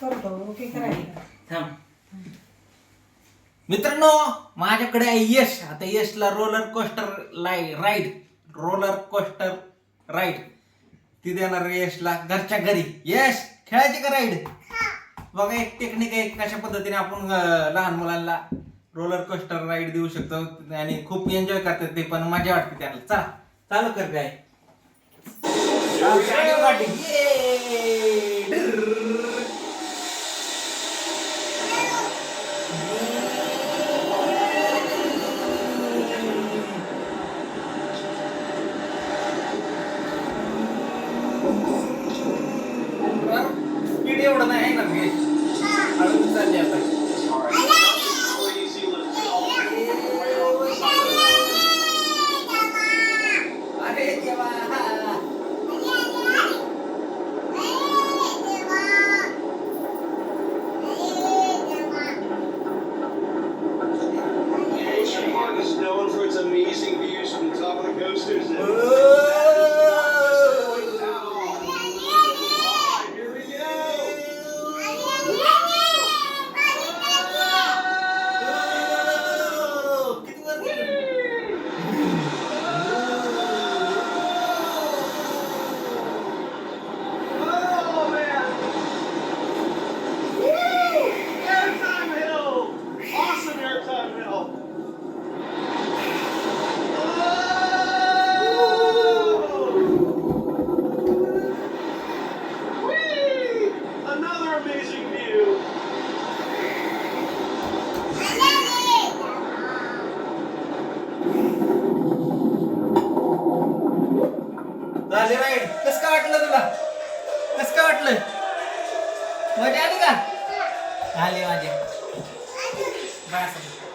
करतो ओके करायचं. थांब. मित्रांनो माझ्याकडे आहे यश. आता यशला रोलर कोस्टर राईड ती देणार आहे यशला घरच्या घरी. यश खेळायची का राईड? बघा एक टेक्निक आहे कशा पद्धतीने आपण लहान मुलांना रोलर कोस्टर राईड देऊ शकतो आणि खूप एन्जॉय करतात ते, पण मजा वाटते त्यांना. चला चालू कर काय. स्पीड एवढं नाही आहे ना गे, हळूच चालली आता. अरे देवा. Ocean Park is known for its amazing views from the top of the coasters. Here we go. किती वर गेली? Oh man! Airtime hill! Awesome airtime hill! Whee! Another amazing view! झाली राईड. कसं काय वाटलं तुला? कसं काय वाटलं? मजा आली का? आली माझी. बस.